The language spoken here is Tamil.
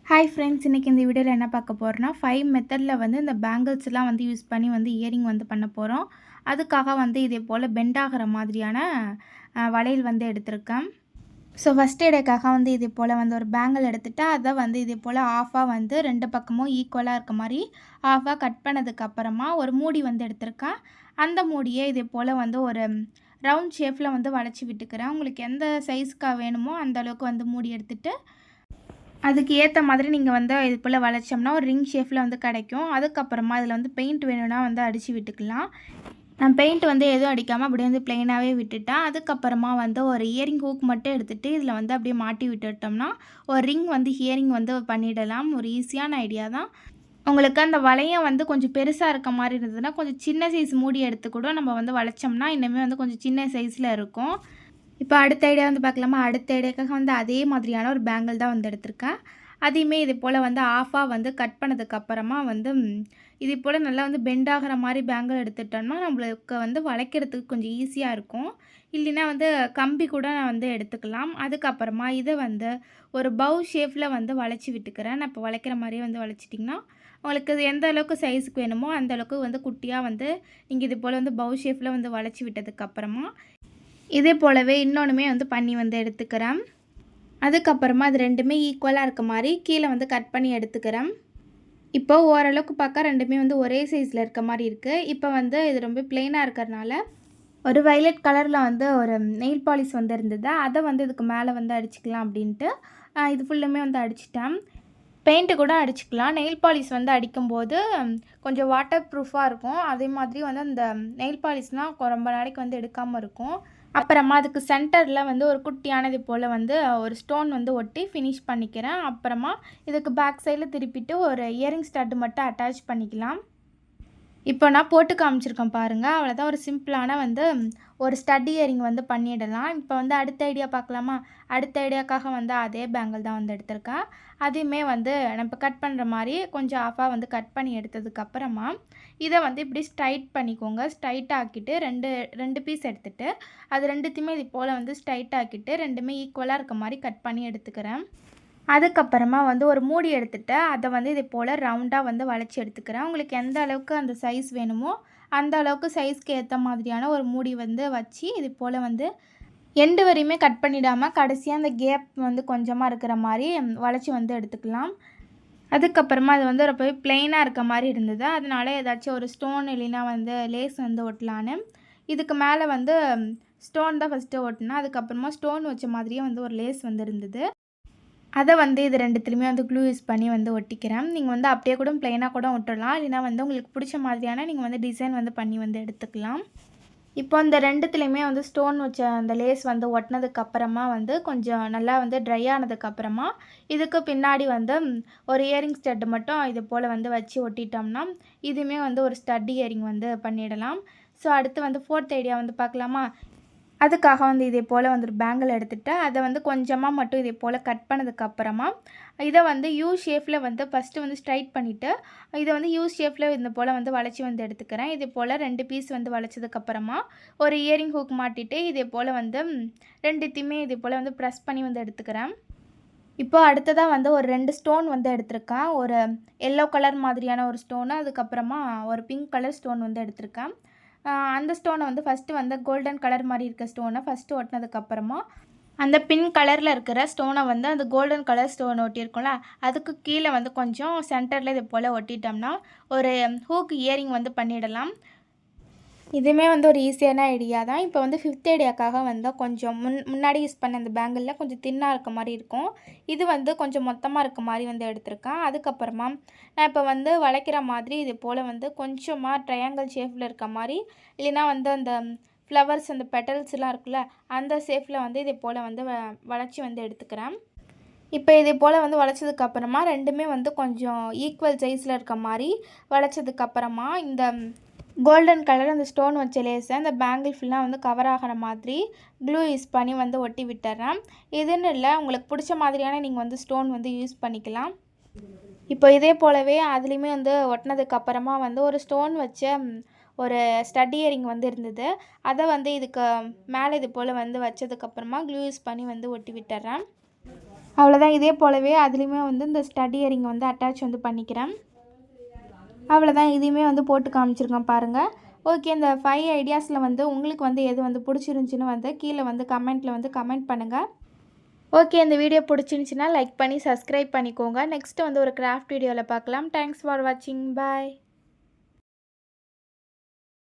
ஹாய் ஃப்ரெண்ட்ஸ், இன்றைக்கி இந்த வீடியோவில் என்ன பார்க்க போகிறோன்னா 5 மெத்தடில் வந்து இந்த பேங்கிள்ஸ்லாம் வந்து யூஸ் பண்ணி வந்து இயரிங் வந்து பண்ண போகிறோம். அதுக்காக வந்து இதே போல் பெண்ட் ஆகிற மாதிரியான வளையல் வந்து எடுத்திருக்கேன். ஸோ ஃபஸ்ட் எடைக்காக வந்து இதே போல் வந்து ஒரு பேங்கிள் எடுத்துகிட்டு அதை வந்து இதே போல் ஆஃபாக வந்து 2 பக்கமும் ஈக்குவலாக இருக்க மாதிரி ஆஃபாக கட் பண்ணதுக்கப்புறமா ஒரு மூடி வந்து எடுத்திருக்கேன். அந்த மூடியை இதே போல் வந்து ஒரு ரவுண்ட் ஷேப்பில் வந்து வளைச்சி விட்டுக்கிறேன். உங்களுக்கு எந்த சைஸ்க்காக வேணுமோ அந்த அளவுக்கு வந்து மூடி எடுத்துகிட்டு அதுக்கு ஏற்ற மாதிரி நீங்கள் வந்து இது போல் வளைச்சோம்னா ஒரு ரிங் ஷேப்பில் வந்து கிடைக்கும். அதுக்கப்புறமா இதில் வந்து பெயிண்ட் வேணும்னா வந்து அடித்து விட்டுக்கலாம். நான் பெயிண்ட் வந்து எதுவும் அடிக்காமல் அப்படியே வந்து ப்ளெயினாகவே விட்டுட்டேன். அதுக்கப்புறமா வந்து ஒரு இயரிங் ஹூக் மட்டும் எடுத்துகிட்டு இதில் வந்து அப்படியே மாட்டி விட்டுட்டோம்னா ஒரு ரிங் வந்து இயரிங் வந்து பண்ணிடலாம். ஒரு ஈஸியான ஐடியா தான். உங்களுக்கு அந்த வளையம் வந்து கொஞ்சம் பெருசாக இருக்க மாதிரி இருந்ததுன்னா கொஞ்சம் சின்ன சைஸ் மூடி எடுத்து கூட நம்ம வந்து வளைச்சோம்னா இன்னுமே வந்து கொஞ்சம் சின்ன சைஸில் இருக்கும். இப்போ அடுத்த ஐடியா வந்து பார்க்கலாமா? அடுத்த ஐடியாக்காக வந்து அதே மாதிரியான ஒரு பேங்கிள் தான் வந்து எடுத்திருக்கேன். அதையுமே இது போல் வந்து ஆஃபாக வந்து கட் பண்ணதுக்கப்புறமா வந்து இது போல் நல்லா வந்து பெண்ட் ஆகிற மாதிரி பேங்கிள் எடுத்துட்டோம்னா நம்மளுக்கு வந்து வளைக்கிறதுக்கு கொஞ்சம் ஈஸியாக இருக்கும். இல்லைன்னா வந்து கம்பி கூட நான் வந்து எடுத்துக்கலாம். அதுக்கப்புறமா இதை வந்து ஒரு பவு ஷேப்பில் வந்து வளைச்சி விட்டுக்கிறேன். நான் இப்போ வளைக்கிற மாதிரியே வந்து வளைச்சிட்டிங்கன்னா உங்களுக்கு எந்த அளவுக்கு சைஸுக்கு வேணுமோ அந்த அளவுக்கு வந்து குட்டியாக வந்து நீங்கள் இது போல் வந்து பவு ஷேப்பில் வந்து வளைச்சி விட்டதுக்கப்புறமா இதே போலவே இன்னொன்றுமே வந்து பண்ணி வந்து எடுத்துக்கிறேன். அதுக்கப்புறமா அது ரெண்டுமே ஈக்குவலாக இருக்க மாதிரி கீழே வந்து கட் பண்ணி எடுத்துக்கிறேன். இப்போ ஓரளவுக்கு பார்க்க ரெண்டுமே வந்து ஒரே சைஸில் இருக்க மாதிரி இருக்குது. இப்போ வந்து இது ரொம்ப ப்ளெயினாக இருக்கிறதுனால ஒரு வயலட் கலரில் வந்து ஒரு நெயில் பாலிஷ் வந்து இருந்தது. அதை வந்து இதுக்கு மேலே வந்து அடிச்சுக்கலாம் அப்படின்ட்டு இது ஃபுல்லுமே வந்து அடிச்சிட்டேன். பெயிண்ட்டு கூட அடிச்சுக்கலாம். நெயில் பாலிஷ் வந்து அடிக்கும்போது கொஞ்சம் வாட்டர் ப்ரூஃபாக இருக்கும். அதே மாதிரி வந்து அந்த நெயில் பாலிஷ்னால் ரொம்ப நாளைக்கு வந்து எடுக்காமல் இருக்கும். அப்புறமா அதுக்கு சென்டரில் வந்து ஒரு குட்டியானது போல் வந்து ஒரு ஸ்டோன் வந்து ஒட்டி ஃபினிஷ் பண்ணிக்கிறேன். அப்புறமா இதுக்கு பேக் சைடில் திருப்பிட்டு ஒரு இயரிங் ஸ்டட்டு மட்டும் அட்டாச் பண்ணிக்கலாம். இப்போ நான் போட்டு காமிச்சிருக்கேன் பாருங்கள். அவ்வளோதான், ஒரு சிம்பிளான வந்து ஒரு ஸ்டட் இயரிங் வந்து பண்ணிடலாம். இப்போ வந்து அடுத்த ஐடியா பார்க்கலாமா? அடுத்த ஐடியாக்காக வந்து அதே பேங்கிள் தான் வந்து எடுத்திருக்கேன். அதையுமே வந்து நம்ம இப்போ கட் பண்ணுற மாதிரி கொஞ்சம் ஆஃபாக வந்து கட் பண்ணி எடுத்ததுக்கப்புறமா இதை வந்து இப்படி ஸ்ட்ரைட் பண்ணிக்கோங்க. ஸ்ட்ரைட் ஆக்கிட்டு ரெண்டு பீஸ் எடுத்துகிட்டு அது ரெண்டுத்தையுமே இது போல் வந்து ஸ்ட்ரைட் ஆக்கிட்டு ரெண்டுமே ஈக்குவலாக இருக்க மாதிரி கட் பண்ணி எடுத்துக்கிறேன். அதுக்கப்புறமா வந்து ஒரு மூடி எடுத்துகிட்டு அதை வந்து இது போல் ரவுண்டாக வந்து வளைச்சி எடுத்துக்கிறேன். உங்களுக்கு எந்த அளவுக்கு அந்த சைஸ் வேணுமோ அந்த அளவுக்கு சைஸ்க்கு ஏற்ற மாதிரியான ஒரு மூடி வந்து வச்சு இது போல் வந்து எண்டு வரையுமே கட் பண்ணிடாமல் கடைசியாக அந்த கேப் வந்து கொஞ்சமாக இருக்கிற மாதிரி வளைச்சி வந்து எடுத்துக்கலாம். அதுக்கப்புறமா அது வந்து ரொம்பவே ப்ளெயினாக இருக்க மாதிரி இருந்தது. அதனால ஏதாச்சும் ஒரு ஸ்டோன் இல்லைன்னா வந்து லேஸ் வந்து ஒட்டலான்னு இதுக்கு மேலே வந்து ஸ்டோன் தான் ஃபஸ்ட்டு ஒட்டினேன். அதுக்கப்புறமா ஸ்டோன் வச்ச மாதிரியே வந்து ஒரு லேஸ் வந்து இருந்தது. அதை வந்து இது ரெண்டுத்துலையுமே வந்து க்ளூ யூஸ் பண்ணி வந்து ஒட்டிக்கிறேன். நீங்கள் வந்து அப்படியே கூட ப்ளெயினாக கூட ஒட்டலாம். இல்லைனா வந்து உங்களுக்கு பிடிச்ச மாதிரியான நீங்கள் வந்து டிசைன் வந்து பண்ணி வந்து எடுத்துக்கலாம். இப்போ இந்த ரெண்டுத்துலேயுமே வந்து ஸ்டோன் வச்ச அந்த லேஸ் வந்து ஒட்டினதுக்கப்புறமா வந்து கொஞ்சம் நல்லா வந்து ட்ரை ஆனதுக்கப்புறமா இதுக்கு பின்னாடி வந்து ஒரு இயரிங் ஸ்டட்டு மட்டும் இது போல் வந்து வச்சு ஒட்டிட்டோம்னா இதுவுமே வந்து ஒரு ஸ்டட் இயரிங் வந்து பண்ணிடலாம். ஸோ அடுத்து வந்து 4th ஐடியா வந்து பார்க்கலாமா? அதுக்காக வந்து இதே போல் வந்து ஒரு பேங்கிள் எடுத்துகிட்டு அதை வந்து கொஞ்சமாக மட்டும் இதே போல் கட் பண்ணதுக்கப்புறமா இதை வந்து யூ ஷேப்பில் வந்து ஃபஸ்ட்டு வந்து ஸ்ட்ரைட் பண்ணிவிட்டு இதை வந்து யூ ஷேப்பில் இந்த போல் வந்து வளைச்சி வந்து எடுத்துக்கிறேன். இதே போல் 2 பீஸ் வந்து வளைச்சதுக்கப்புறமா ஒரு இயரிங் ஹூக் மாட்டிட்டு இதே போல் வந்து ரெண்டுத்தையுமே இதே போல் வந்து ப்ரெஸ் பண்ணி வந்து எடுத்துக்கிறேன். இப்போ அடுத்ததாக வந்து ஒரு 2 ஸ்டோன் வந்து எடுத்திருக்கேன். ஒரு எல்லோ கலர் மாதிரியான ஒரு ஸ்டோனு, அதுக்கப்புறமா ஒரு பிங்க் கலர் ஸ்டோன் வந்து எடுத்திருக்கேன். அந்த ஸ்டோனை வந்து ஃபஸ்ட்டு வந்து கோல்டன் கலர் மாதிரி இருக்க ஸ்டோனை ஃபஸ்ட்டு ஒட்டினதுக்கப்புறமா அந்த பிங்க் கலரில் இருக்கிற ஸ்டோனை வந்து அந்த கோல்டன் கலர் ஸ்டோன் ஒட்டியிருக்கோம்ல அதுக்கு கீழே வந்து கொஞ்சம் சென்டரில் இது போல் ஒட்டிட்டோம்னா ஒரு ஹூக் இயரிங் வந்து பண்ணிடலாம். இதுவுமே வந்து ஒரு ஈஸியான ஐடியா தான். இப்போ வந்து 5th ஐடியாக்காக வந்து கொஞ்சம் முன்னாடி யூஸ் பண்ண அந்த பேங்கிளில் கொஞ்சம் தின்னாக இருக்க மாதிரி இருக்கும். இது வந்து கொஞ்சம் மொத்தமாக இருக்க மாதிரி வந்து எடுத்திருக்கேன். அதுக்கப்புறமா நான் இப்போ வந்து வளைக்கிற மாதிரி இது போல் வந்து கொஞ்சமாக ட்ரையாங்கிள் ஷேப்பில் இருக்க மாதிரி இல்லைனா வந்து அந்த ஃப்ளவர்ஸ் அந்த பெட்டல்ஸ்லாம் இருக்குல்ல அந்த ஷேப்பில் வந்து இதே போல் வந்து வளைச்சி வந்து எடுத்துக்கிறேன். இப்போ இதே போல் வந்து வளைச்சதுக்கப்புறமா ரெண்டுமே வந்து கொஞ்சம் ஈக்குவல் சைஸில் இருக்க மாதிரி வளைச்சதுக்கப்புறமா இந்த கோல்டன் கலர் அந்த ஸ்டோன் வச்ச லேஸை அந்த பேங்கிள் ஃபுல்லாக வந்து கவர் ஆகிற மாதிரி க்ளூ யூஸ் பண்ணி வந்து ஒட்டி விட்டுறேன். இதுன்னு இல்லை, உங்களுக்கு பிடிச்ச மாதிரியான நீங்கள் வந்து ஸ்டோன் வந்து யூஸ் பண்ணிக்கலாம். இப்போ இதே போலவே அதுலேயுமே வந்து ஒட்டினதுக்கப்புறமா வந்து ஒரு ஸ்டோன் வச்ச ஒரு ஸ்டட் இயரிங் வந்து இருந்தது. அதை வந்து இதுக்கு மேலே இது போல் வந்து வச்சதுக்கப்புறமா க்ளூ யூஸ் பண்ணி வந்து ஒட்டி விட்டுறேன். அவ்வளோதான். இதே போலவே அதுலேயுமே வந்து இந்த ஸ்டட் இயரிங் வந்து அட்டாச் வந்து பண்ணிக்கிறேன். அவ்வளோதான். இதையுமே வந்து போட்டு காமிச்சிருக்கேன் பாருங்கள். ஓகே, இந்த 5 ஐடியாஸில் வந்து உங்களுக்கு வந்து எது வந்து பிடிச்சிருந்துச்சின்னு வந்து கீழே வந்து கமெண்ட்டில் வந்து கமெண்ட் பண்ணுங்கள். ஓகே, இந்த வீடியோ பிடிச்சிருந்துச்சின்னா லைக் பண்ணி சப்ஸ்கிரைப் பண்ணிக்கோங்க. நெக்ஸ்ட்டு வந்து ஒரு கிராஃப்ட் வீடியோவில் பார்க்கலாம். தேங்க்ஸ் ஃபார் வாட்சிங். பாய்.